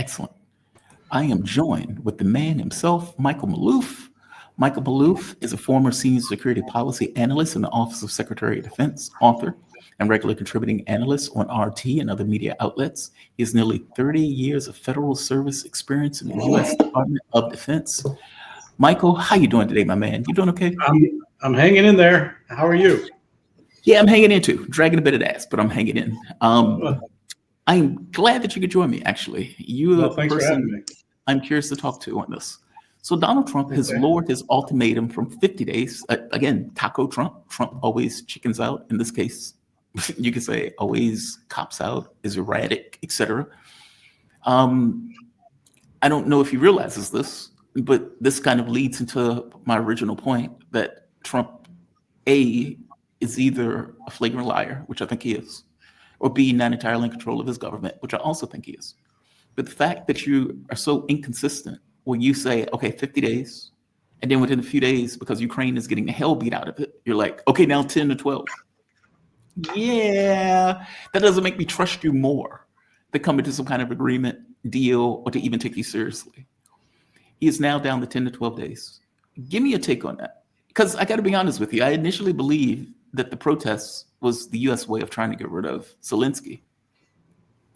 Excellent. I am joined with the man himself, Michael Maloof. Michael Maloof is a former senior security policy analyst in the Office of Secretary of Defense, author, and regular contributing analyst on RT and other media outlets. He has nearly 30 years of federal service experience in the U.S. Department of Defense. Michael, how you doing today, my man? You doing okay? I'm hanging in there. How are you? Yeah, I'm hanging in too. Dragging a bit of ass, but I'm hanging in. Well, I'm glad that you could join me, actually. You're the thanks for having person me. I'm curious to talk to on this. So Donald Trump has Okay. lowered his ultimatum from 50 days. Again, Taco Trump. Trump always chickens out. In this case, you could say always cops out, is erratic, etc. Um, I don't know if he realizes this, but this kind of leads into my original point that Trump, A, is either a flagrant liar, which I think he is, or B, not entirely in control of his government, which I also think he is. But the fact that you are so inconsistent when you say, okay, 50 days, and then within a few days, because Ukraine is getting the hell beat out of it, you're like, okay, now 10 to 12. Yeah, that doesn't make me trust you more to come into some kind of agreement, deal, or to even take you seriously. He is now down to 10 to 12 days. Give me a take on that. Because I got to be honest with you, I initially believed that the protests was the US way of trying to get rid of Zelensky.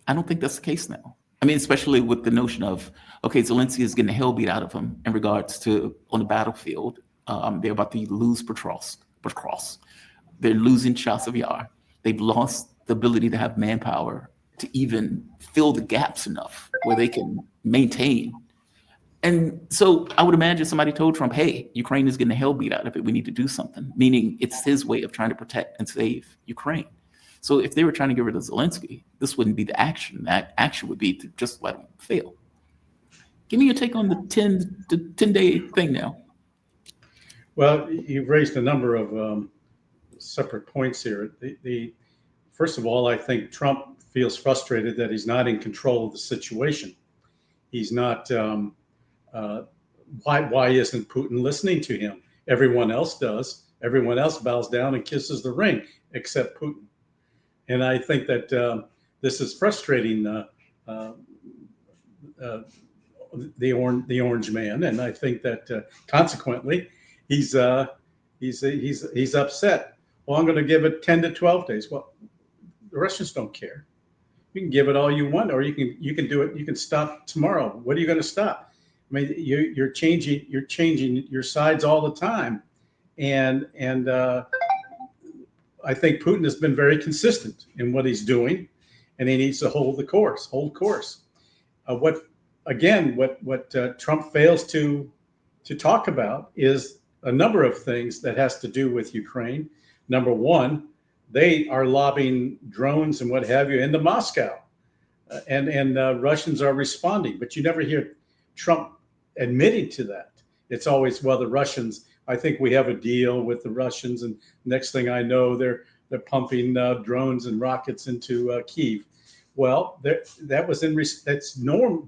I don't think that's the case now. I mean, especially with the notion of, okay, Zelensky is getting the hell beat out of him in regards to on the battlefield. They're about to lose Patros. They're losing Chasiv Yar. They've lost the ability to have manpower to even fill the gaps enough where they can maintain. And so I would imagine somebody told Trump, hey, Ukraine is getting the hell beat out of it. We need to do something, meaning it's his way of trying to protect and save Ukraine. So if they were trying to get rid of Zelensky, this wouldn't be the action. That action would be to just let him fail. Give me your take on the 10-day thing now. Well, you've raised a number of separate points here. First of all, I think Trump feels frustrated that he's not in control of the situation. He's not. Why isn't Putin listening to him? Everyone else does. Everyone else bows down and kisses the ring, except Putin. And I think that this is frustrating the orange man, and I think that consequently he's upset. Well, I'm going to give it 10 to 12 days. Well, the Russians don't care. You can give it all you want, or you can do it. You can stop tomorrow. What are you going to stop? I mean, you're changing your sides all the time, and I think Putin has been very consistent in what he's doing, and he needs to hold course. What Trump fails to talk about is a number of things that has to do with Ukraine. Number one, they are lobbing drones and what have you into Moscow, and Russians are responding, but you never hear Trump admitting to that. It's always, well, the Russians. I think we have a deal with the Russians, and next thing I know, they're pumping drones and rockets into Kyiv. Well, that's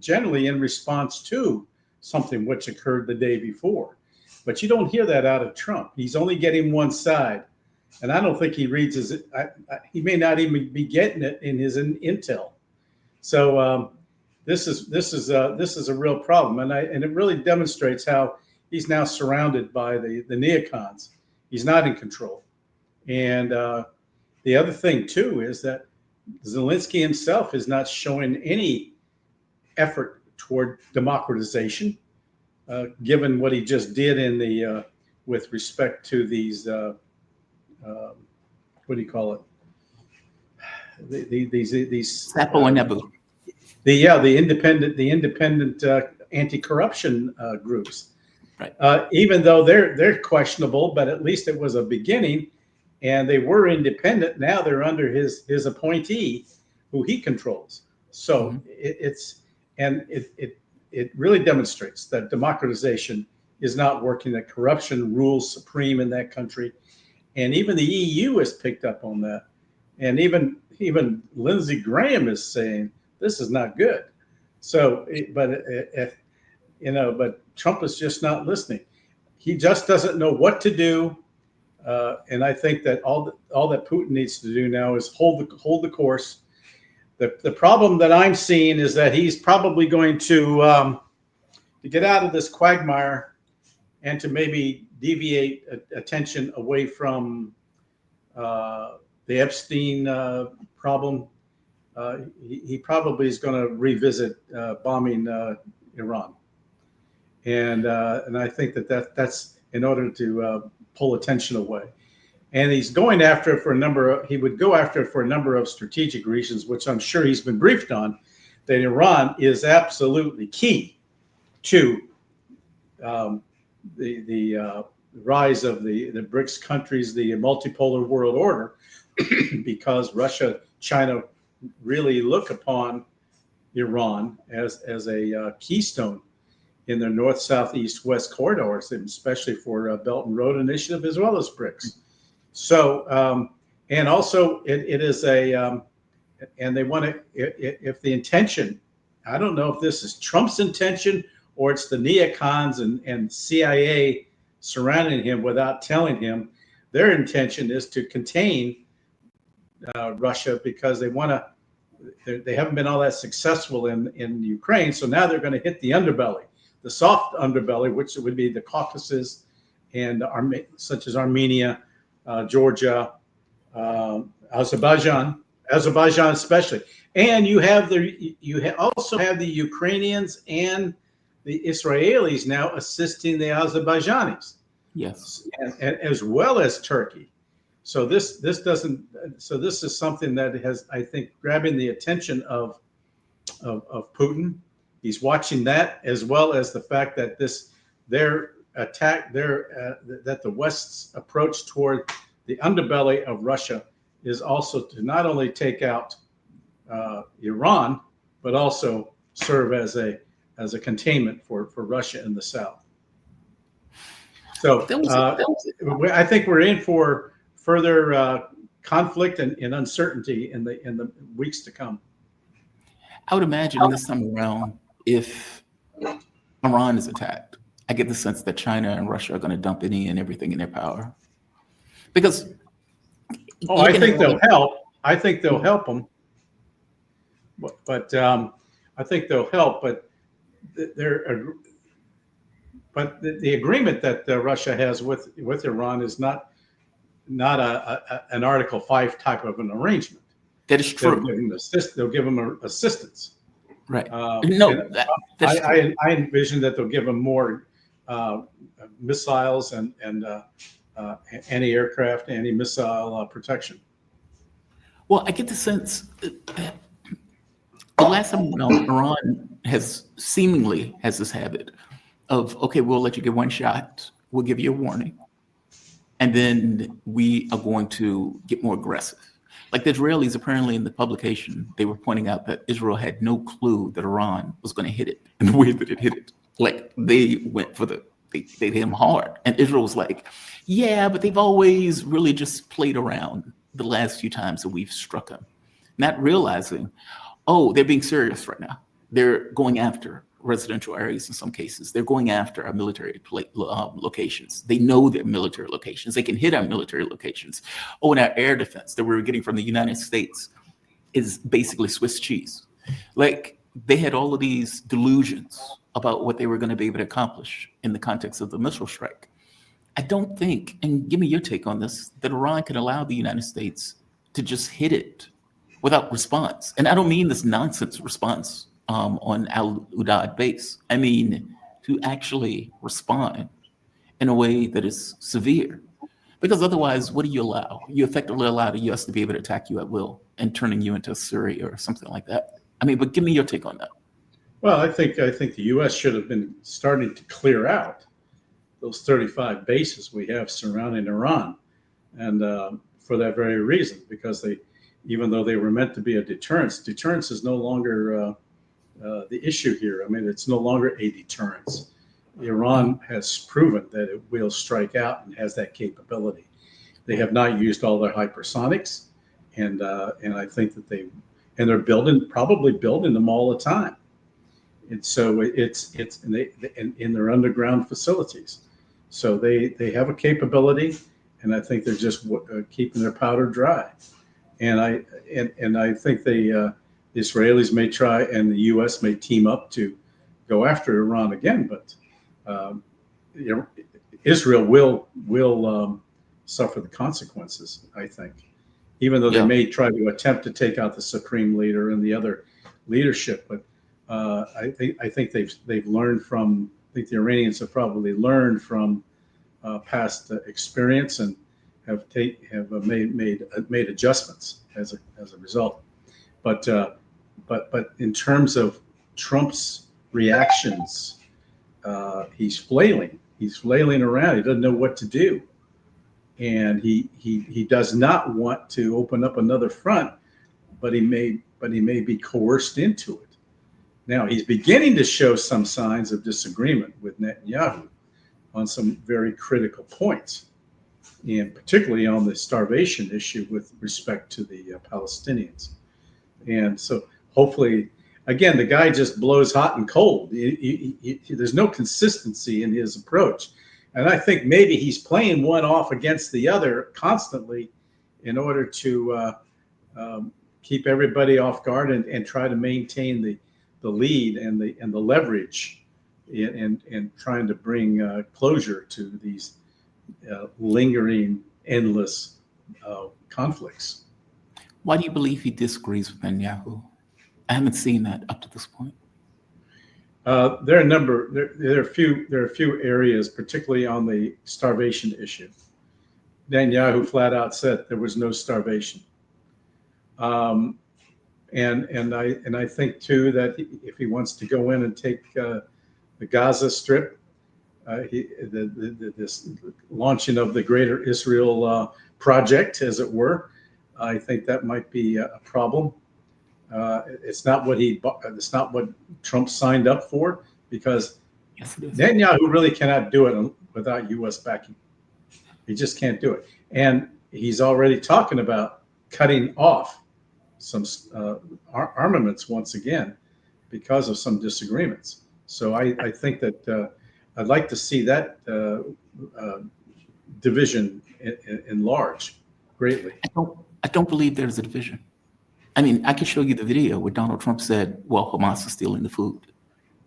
generally in response to something which occurred the day before, but you don't hear that out of Trump. He's only getting one side, and I don't think he reads his. He may not even be getting it in his intel. So this is a real problem, and it really demonstrates how he's now surrounded by the neocons. He's not in control. And the other thing, too, is that Zelensky himself is not showing any effort toward democratization, given what he just did in the with respect to these, what do you call it? These Sapo and Nebu. the independent anti-corruption groups. Right. Even though they're questionable, but at least it was a beginning, and they were independent. Now they're under his appointee, who he controls. So it really demonstrates that democratization is not working. That corruption rules supreme in that country, and even the EU has picked up on that. And even Lindsey Graham is saying this is not good. So, but Trump is just not listening. He just doesn't know what to do, and I think that all that Putin needs to do now is hold the course. The problem that I'm seeing is that he's probably going to get out of this quagmire and to maybe deviate attention away from the Epstein problem. He probably is going to revisit bombing Iran, and I think that's in order to pull attention away. And he's going after it for a number of, he would go after it for a number of strategic reasons, which I'm sure he's been briefed on, that Iran is absolutely key to the rise of the BRICS countries, the multipolar world order, because Russia, China really look upon Iran as a keystone in their north, south, east, west corridors, especially for Belt and Road Initiative as well as BRICS. So, and also it is and they want to, if the intention, I don't know if this is Trump's intention or it's the neocons and CIA surrounding him without telling him, their intention is to contain Russia because they want to, they haven't been all that successful in Ukraine. So now they're going to hit the underbelly, the soft underbelly, which would be the Caucasus and such as Armenia, Georgia, Azerbaijan especially. And you have also have the Ukrainians and the Israelis now assisting the Azerbaijanis. Yes. And as well as Turkey. So this is something that has, I think, grabbing the attention of Putin. He's watching that, as well as the fact that their attack, that the West's approach toward the underbelly of Russia is also to not only take out Iran, but also serve as a containment for Russia in the south. So I think we're in for further conflict and uncertainty in the weeks to come. I would imagine this time around, if Iran is attacked, I get the sense that China and Russia are going to dump any and everything in their power. Because I think they'll help. I think they'll help them. But I think they'll help. But the agreement that Russia has with Iran is not an Article 5 type of an arrangement. That is true. They'll give them assistance. Right. I envision that they'll give them more missiles and anti-aircraft, anti-missile protection. Well, I get the sense the last time Iran seemingly has this habit of, okay, we'll let you get one shot, we'll give you a warning, and then we are going to get more aggressive. Like the Israelis, apparently in the publication, they were pointing out that Israel had no clue that Iran was going to hit it in the way that it hit it. Like they went for they hit him hard. And Israel was like, yeah, but they've always really just played around the last few times that we've struck them. Not realizing, oh, they're being serious right now. They're going after residential areas in some cases. They're going after our military locations. They know they're military locations. They can hit our military locations. Oh, and our air defense that we were getting from the United States is basically Swiss cheese. Like they had all of these delusions about what they were going to be able to accomplish in the context of the missile strike. I don't think, and give me your take on this, that Iran can allow the United States to just hit it without response. And I don't mean this nonsense response on Al-Udaid base. I mean, to actually respond in a way that is severe. Because otherwise, what do you allow? You effectively allow the U.S. to be able to attack you at will and turning you into Syria or something like that. I mean, but give me your take on that. Well, I think the U.S. should have been starting to clear out those 35 bases we have surrounding Iran. And for that very reason, because even though they were meant to be a deterrence is no longer the issue here. I mean, it's no longer a deterrence. Iran has proven that it will strike out and has that capability. They have not used all their hypersonics, and I think that they're probably building them all the time. And so it's in their underground facilities. So they have a capability, and I think they're just keeping their powder dry. And I think the The Israelis may try, and the U.S. may team up to go after Iran again, but Israel will suffer the consequences, I think, even though they Yeah. may try to attempt to take out the supreme leader and the other leadership. But I think they've learned from. I think the Iranians have probably learned from past experience and have made adjustments as a result. But in terms of Trump's reactions, he's flailing. He's flailing around. He doesn't know what to do, and he does not want to open up another front, but he may be coerced into it. Now he's beginning to show some signs of disagreement with Netanyahu on some very critical points, and particularly on the starvation issue with respect to the Palestinians. And so hopefully, again, the guy just blows hot and cold. There's no consistency in his approach. And I think maybe he's playing one off against the other constantly in order to keep everybody off guard and try to maintain the lead and the leverage in trying to bring closure to these lingering, endless conflicts. Why do you believe he disagrees with Netanyahu? I haven't seen that up to this point. There are a few areas, particularly on the starvation issue. Netanyahu flat out said there was no starvation, and I think too that if he wants to go in and take the Gaza Strip, this launching of the Greater Israel project, as it were, I think that might be a problem. It's not what Trump signed up for, because Yes, it is. Netanyahu really cannot do it without U.S. backing. He just can't do it, and he's already talking about cutting off some armaments once again because of some disagreements. So I think that I'd like to see that division enlarge greatly. I don't believe there's a division. I mean, I could show you the video where Donald Trump said, well, Hamas is stealing the food,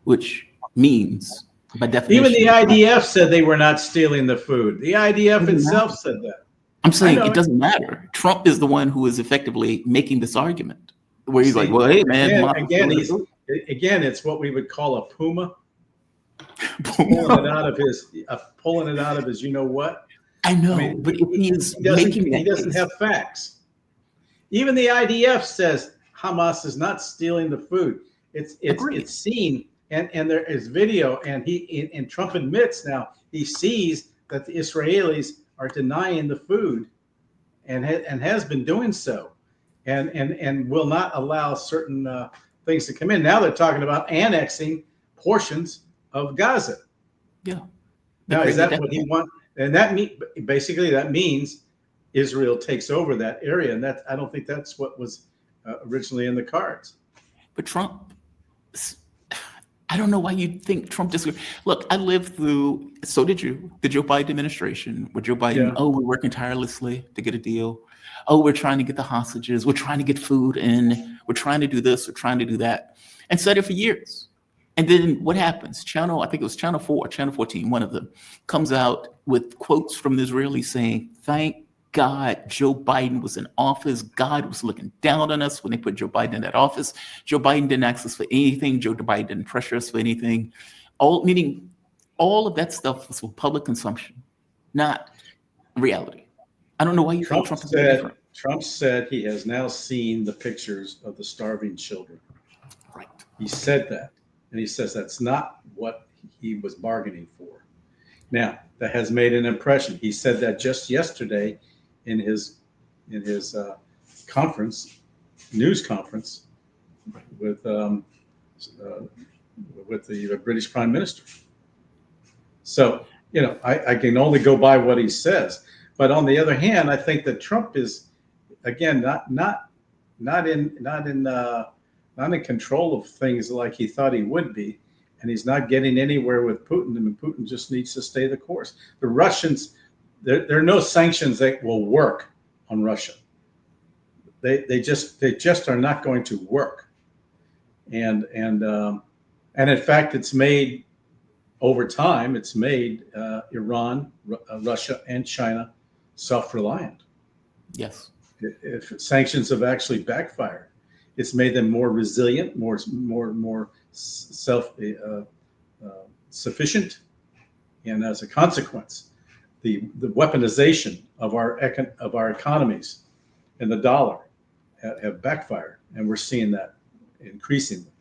which means, by definition, Even the IDF said they were not stealing the food. The IDF itself said that. I'm saying it doesn't matter. Trump is the one who is effectively making this argument, where he's like, well, hey, man. Again, it's what we would call a puma. Pulling it out of his, you know what? I know, but if he doesn't have facts. Even the IDF says Hamas is not stealing the food. It's seen, and there is video, and Trump admits now he sees that the Israelis are denying the food, and has been doing so, and will not allow certain things to come in. Now they're talking about annexing portions of Gaza. Yeah. Now is that what he wants? And that means Israel takes over that area, and I don't think that's what was originally in the cards. But Trump, I don't know why you think Trump disagrees. Look, I lived through, so did you, the Joe Biden administration, where Joe Biden, we're working tirelessly to get a deal. Oh, we're trying to get the hostages. We're trying to get food in. We're trying to do this. We're trying to do that. And said it for years. And then what happens? I think it was Channel 4, Channel 14, one of them, comes out with quotes from the Israelis saying, thank God Joe Biden was in office. God was looking down on us when they put Joe Biden in that office. Joe Biden didn't ask us for anything. Joe Biden didn't pressure us for anything. Meaning all of that stuff was for public consumption, not reality. I don't know why you think Trump is different. Trump said he has now seen the pictures of the starving children. Right. He said that. And he says that's not what he was bargaining for. Now, that has made an impression. He said that just yesterday in his news conference with the British Prime Minister. So, I can only go by what he says. But on the other hand, I think that Trump is, again, not in control of things like he thought he would be, and he's not getting anywhere with Putin. I mean, Putin just needs to stay the course. The Russians, there are no sanctions that will work on Russia. They just are not going to work. And in fact, it's made over time. It's made Iran, Russia, and China self-reliant. Yes. If sanctions have actually backfired, it's made them more resilient, more self sufficient, and as a consequence, the weaponization of our economies and the dollar have backfired, and we're seeing that increasingly.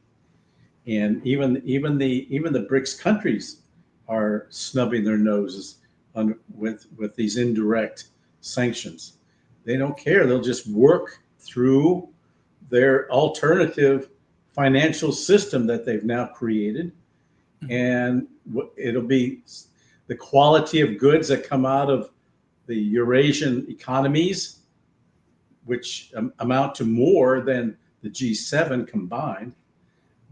And even the BRICS countries are snubbing their noses with these indirect sanctions. They don't care. They'll just work through their alternative financial system that they've now created, and it'll be the quality of goods that come out of the Eurasian economies, which amount to more than the G7 combined,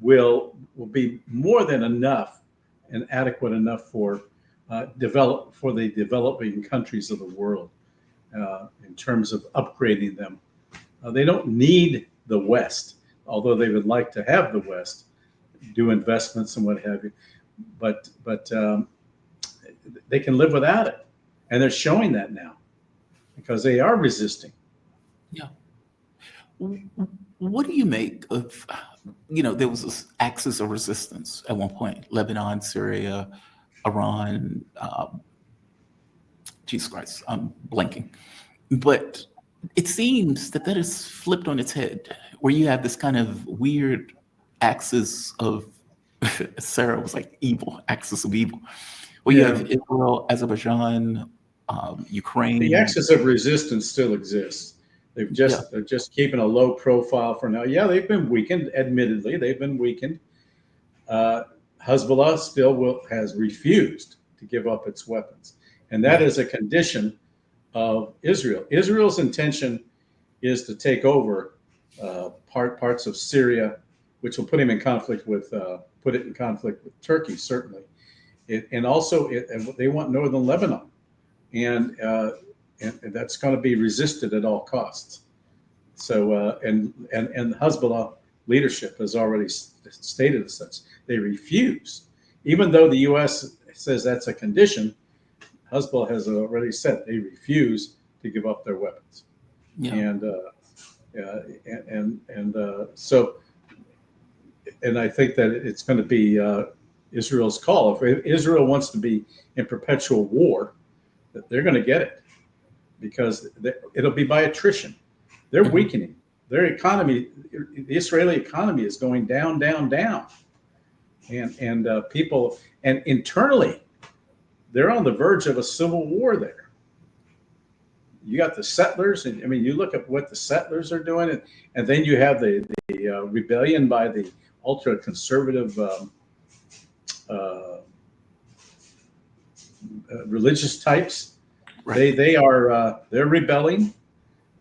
will be more than enough and adequate enough for the developing countries of the world in terms of upgrading them. They don't need the West, although they would like to have the West do investments and what have you. But they can live without it, and they're showing that now because they are resisting. Yeah. What do you make of, there was this axis of resistance at one point: Lebanon, Syria, Iran. Jesus Christ, I'm blanking. But it seems that is flipped on its head, where you have this kind of weird axis of, Sarah was like evil, axis of evil, where you have Israel, Azerbaijan, Ukraine. The axis of resistance still exists. They're just keeping a low profile for now. Yeah, they've been weakened. Admittedly, they've been weakened. Hezbollah still has refused to give up its weapons, and that is a condition of Israel. Israel's intention is to take over parts of Syria, which will put it in conflict with Turkey, certainly, and also they want northern Lebanon, and that's going to be resisted at all costs. So and Hezbollah leadership has already stated as such. They refuse, even though the U.S. says that's a condition. Hezbollah has already said they refuse to give up their weapons, and I think that it's going to be Israel's call. If Israel wants to be in perpetual war, that they're going to get it, because it'll be by attrition. They're weakening their economy. The Israeli economy is going down, down, down, and people, and internally, they're on the verge of a civil war there. You got the settlers, and I mean, you look at what the settlers are doing, and then you have the rebellion by the ultra conservative religious types. Right. They're rebelling,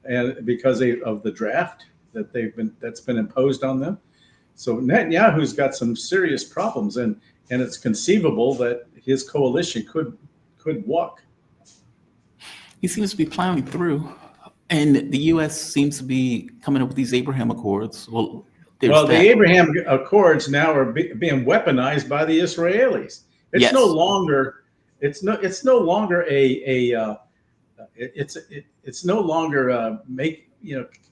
and because of the draft that's been imposed on them. So Netanyahu's got some serious problems, and it's conceivable that his coalition could walk. He seems to be plowing through, and the U.S. seems to be coming up with these Abraham Accords. The Abraham Accords now are being weaponized by the Israelis. It's no longer. It's no longer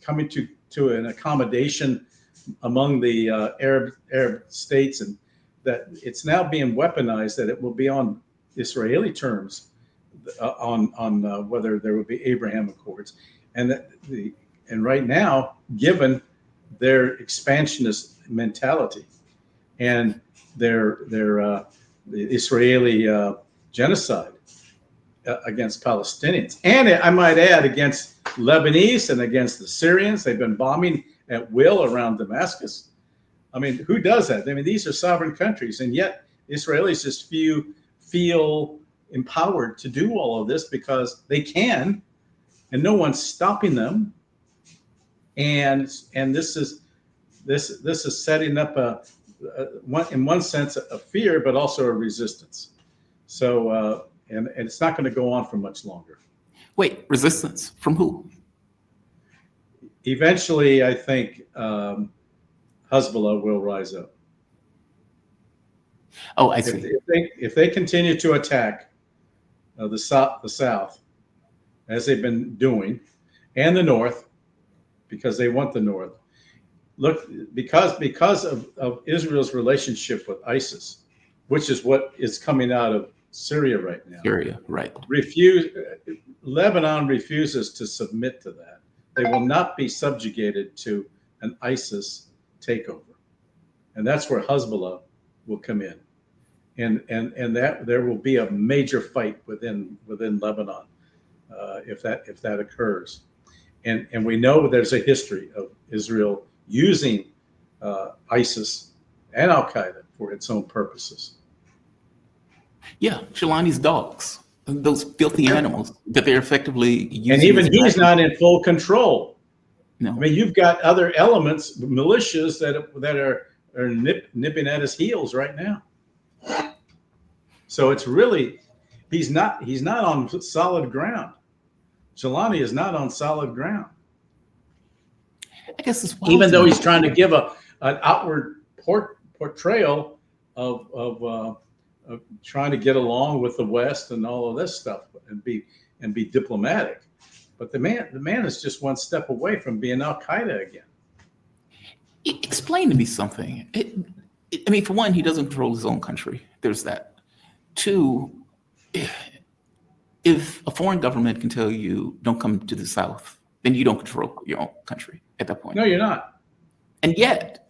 coming to an accommodation among the Arab states, and that it's now being weaponized, that it will be on Israeli terms on whether there will be Abraham Accords, and right now, given their expansionist mentality and the Israeli genocide against Palestinians, and I might add against Lebanese and against the Syrians. They've been bombing at will around Damascus. I mean, who does that? I mean, these are sovereign countries, and yet Israelis just feel empowered to do all of this because they can, and no one's stopping them. And this is setting up in one sense a fear, but also a resistance. So and it's not going to go on for much longer. Wait, resistance from who? Eventually, I think Hezbollah will rise up. Oh, I see. If they continue to attack the south, as they've been doing, and the north, because they want the north. Look, because of Israel's relationship with ISIS, which is what is coming out of Syria right now. Syria, right. Lebanon refuses to submit to that. They will not be subjugated to an ISIS takeover. And that's where Hezbollah will come in. And that there will be a major fight within Lebanon if that occurs. And we know there's a history of Israel using ISIS and Al Qaeda for its own purposes. Yeah, Shalani's dogs, those filthy animals that they're effectively using. And even he's not in full control. No. I mean, you've got other elements, militias that are nipping at his heels right now. So it's really he's not on solid ground. Shalani is not on solid ground. I guess it's even though he's trying to give an outward portrayal of trying to get along with the West and all of this stuff and be diplomatic. But the man is just one step away from being Al Qaeda again. Explain to me something. I mean, for one, he doesn't control his own country. There's that. Two, if a foreign government can tell you don't come to the South, then you don't control your own country at that point. No, you're not. And yet,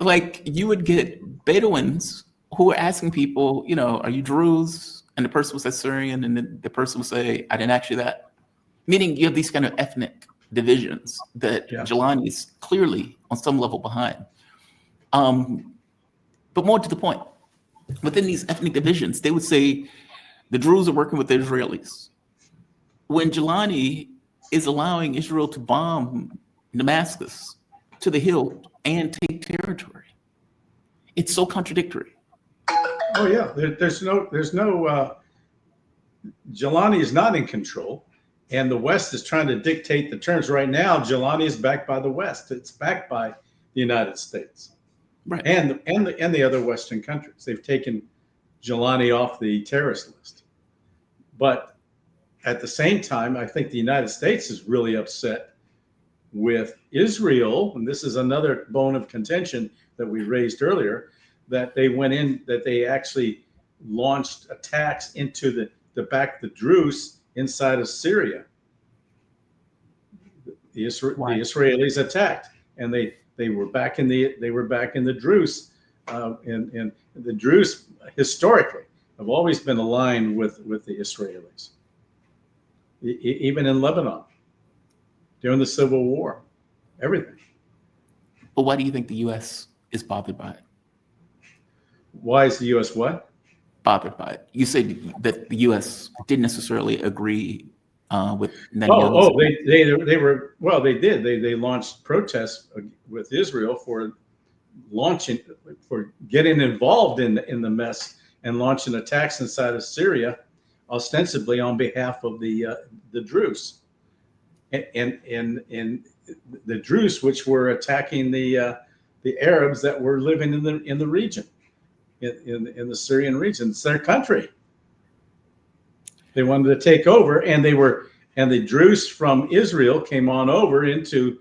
like you would get Bedouins who are asking people, are you Druze? And the person will say Syrian, and the person will say, I didn't ask you that. Meaning you have these kind of ethnic divisions that Jelani is clearly on some level behind. But more to the point, within these ethnic divisions, they would say the Druze are working with the Israelis. When Jelani is allowing Israel to bomb Damascus to the hilt and take territory, it's so contradictory. Oh yeah, there's no. Jelani is not in control, and the West is trying to dictate the terms. Right now, Jelani is backed by the West. It's backed by the United States, right? And the other Western countries. They've taken Jelani off the terrorist list, but at the same time, I think the United States is really upset with Israel, and this is another bone of contention that we raised earlier. That they actually launched attacks into the Druze inside of Syria. The Israelis attacked, and they were back in the Druze, and the Druze historically have always been aligned with the Israelis, even in Lebanon during the Civil War, everything. But why do you think the U.S. is bothered by it? Why is the U.S. what? Bothered by it. You said that the U.S. didn't necessarily agree with Netanyahu. They did. They launched protests with Israel for getting involved in the mess and launching attacks inside of Syria, ostensibly on behalf of the Druze, and the Druze, which were attacking the Arabs that were living in the region. In the Syrian region, it's their country. They wanted to take over, and the Druze from Israel came on over into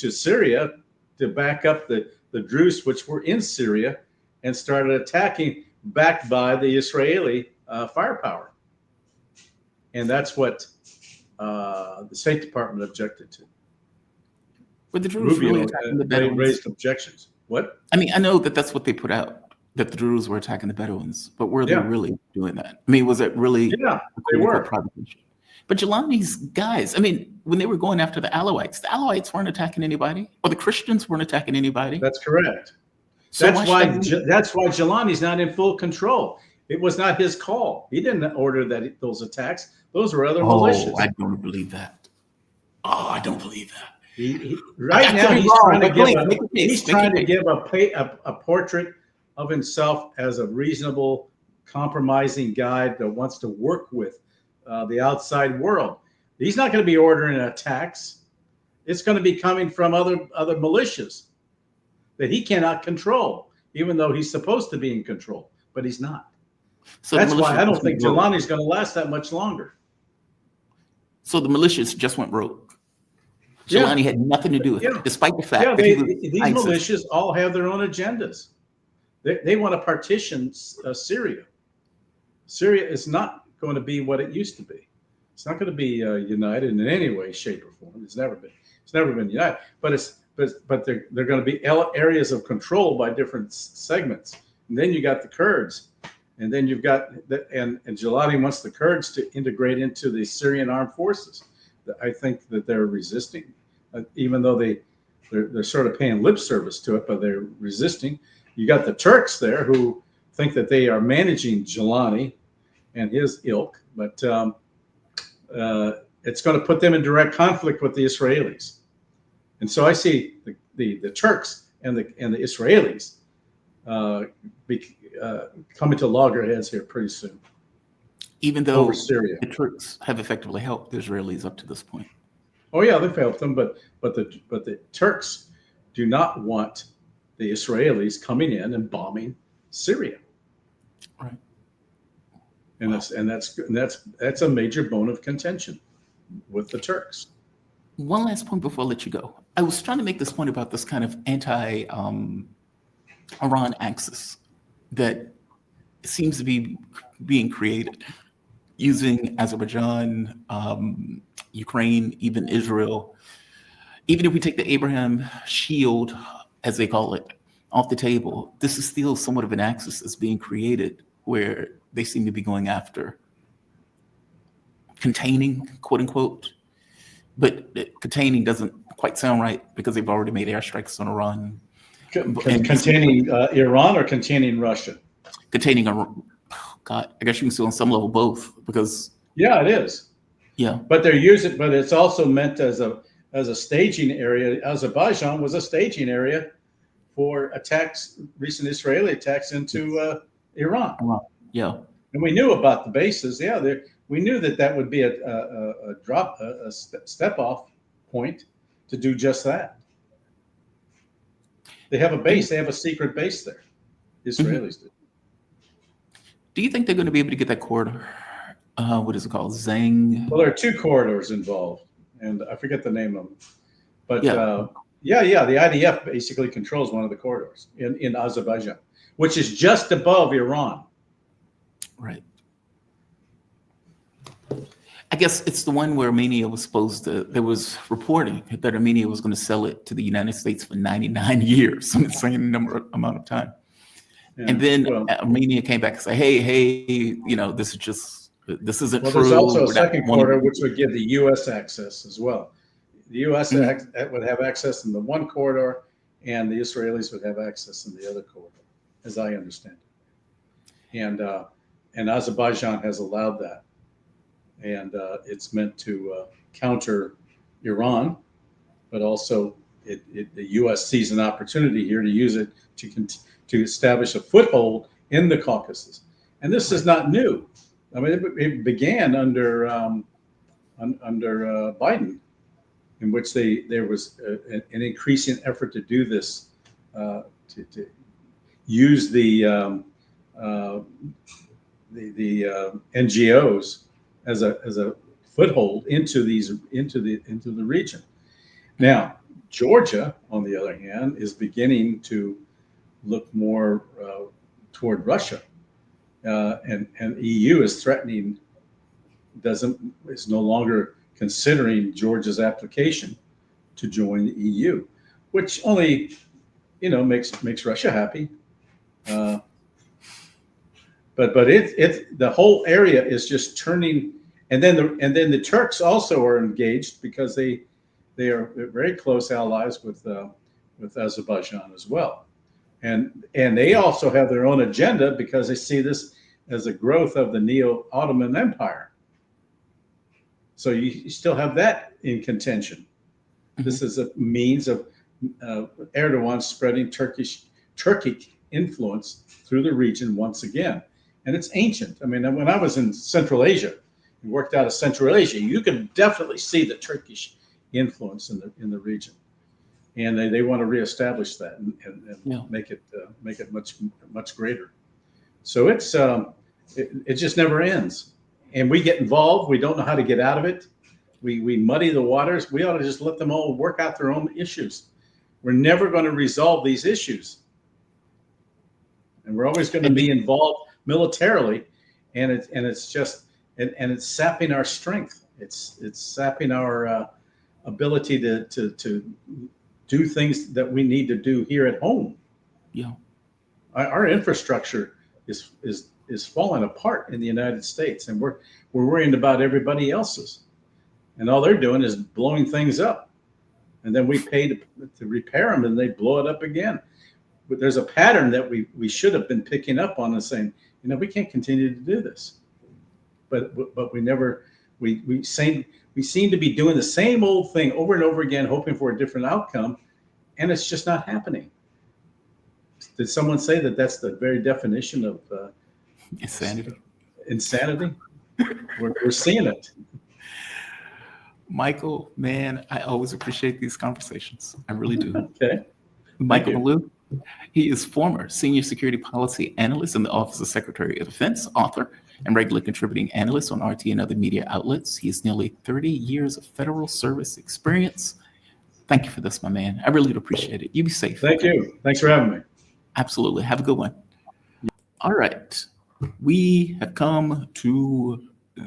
Syria to back up the Druze which were in Syria and started attacking, backed by the Israeli firepower, and that's what the State Department objected to. But the Druze really attacking the Bedouins. Raised objections. What? I mean, I know that's what they put out. That the Druze were attacking the Bedouins, but were they really doing that? I mean, was it really? Yeah, they were. But Jelani's guys, I mean, when they were going after the Alawites weren't attacking anybody, or the Christians weren't attacking anybody. That's correct. So that's why Jelani's not in full control. It was not his call. He didn't order those attacks. Those were other militias. I don't believe that. I don't believe that. Right now, he's trying to give a portrait of himself as a reasonable, compromising guy that wants to work with the outside world. He's not going to be ordering attacks. It's going to be coming from other militias. that he cannot control, even though he's supposed to be in control, but he's not. So That's why I don't just went think rogue. Jelani's going to last that much longer. So the militias just went rogue. Yeah. Jelani had nothing to do with Yeah. it, despite the fact Yeah, that he was these ISIS. militias all have their own agendas. They want to partition Syria. Syria is not going to be what it used to be. It's not going to be united in any way, shape, or form. It's never been. It's never been united. But they're going to be areas of control by different segments. And then you got the Kurds, and then you've got and Jelani wants the Kurds to integrate into the Syrian armed forces. I think that they're resisting, even though they're sort of paying lip service to it, but they're resisting. You got the Turks there who think that they are managing Jelani and his ilk, but it's going to put them in direct conflict with the Israelis. And so I see the Turks and the Israelis coming to loggerheads here pretty soon. Even though over Syria. The Turks have effectively helped the Israelis up to this point. Oh yeah, they've helped them, but the Turks do not want the Israelis coming in and bombing Syria. Right. And that's a major bone of contention with the Turks. One last point before I let you go. I was trying to make this point about this kind of anti-Iran axis that seems to be being created using Azerbaijan, Ukraine, even Israel. Even if we take the Abraham Shield, as they call it, off the table, this is still somewhat of an axis that's being created where they seem to be going after containing, quote unquote, but containing doesn't quite sound right because they've already made airstrikes on Iran. Containing Iran or containing Russia? Containing God, I guess you can say on some level both, because yeah, it is. Yeah, but they're using, but it's also meant as a staging area. Azerbaijan was a staging area for attacks, recent Israeli attacks into Iran. Yeah, and we knew about the bases. Yeah, we knew that would be a step off point to do just that. They have a base. They have a secret base there. The Israelis do. Do you think they're going to be able to get that corridor? What is it called? Zang? Well, there are two corridors involved, and I forget the name of them. But Yeah. The IDF basically controls one of the corridors in Azerbaijan, which is just above Iran. Right. I guess it's the one where Armenia was there was reporting that Armenia was going to sell it to the United States for 99 years, some insane amount of time. Yeah. And then Armenia came back and said, hey, this isn't true. There's also a second corridor which would give the U.S. access as well. The U.S. would have access in the one corridor, and the Israelis would have access in the other corridor, as I understand it. And Azerbaijan has allowed that. And it's meant to counter Iran, but also the U.S. sees an opportunity here to use it to establish a foothold in the Caucasus. And this is not new. I mean, it began under Biden, in which there was an increasing effort to do this, to use the NGOs as a foothold into the region. Now, Georgia, on the other hand, is beginning to look more toward Russia, and EU is threatening, is no longer considering Georgia's application to join the EU, which only makes Russia happy. But the whole area is just turning, and then the Turks also are engaged because they are very close allies with Azerbaijan as well, and they also have their own agenda because they see this as a growth of the Neo-Ottoman Empire. So you still have that in contention. Mm-hmm. This is a means of Erdogan spreading Turkic influence through the region once again. And it's ancient. I mean, when I was in Central Asia, and worked out of Central Asia, you can definitely see the Turkish influence in the region. and they want to reestablish that and Yeah. make it much greater. So it just never ends, and we get involved. We don't know how to get out of it. We muddy the waters. We ought to just let them all work out their own issues. We're never going to resolve these issues, and we're always going to be involved militarily, and it's just and it's sapping our strength. It's sapping our ability to do things that we need to do here at home. Yeah. Our infrastructure is falling apart in the United States, and we're worrying about everybody else's, and all they're doing is blowing things up, and then we pay to repair them, and they blow it up again. But there's a pattern that we should have been picking up on and saying, we can't continue to do this, but we never we seem to be doing the same old thing over and over again, hoping for a different outcome, and it's just not happening. Did someone say that that's the very definition of Insanity? Insanity. We're seeing it. Michael, man, I always appreciate these conversations. I really do. Okay. Michael Maloof, he is former senior security policy analyst in the Office of Secretary of Defense, author, and regular contributing analyst on RT and other media outlets. He has nearly 30 years of federal service experience. Thank you for this, my man. I really appreciate it. You be safe. Thank you. Thanks for having me. Absolutely. Have a good one. All right. We have come to the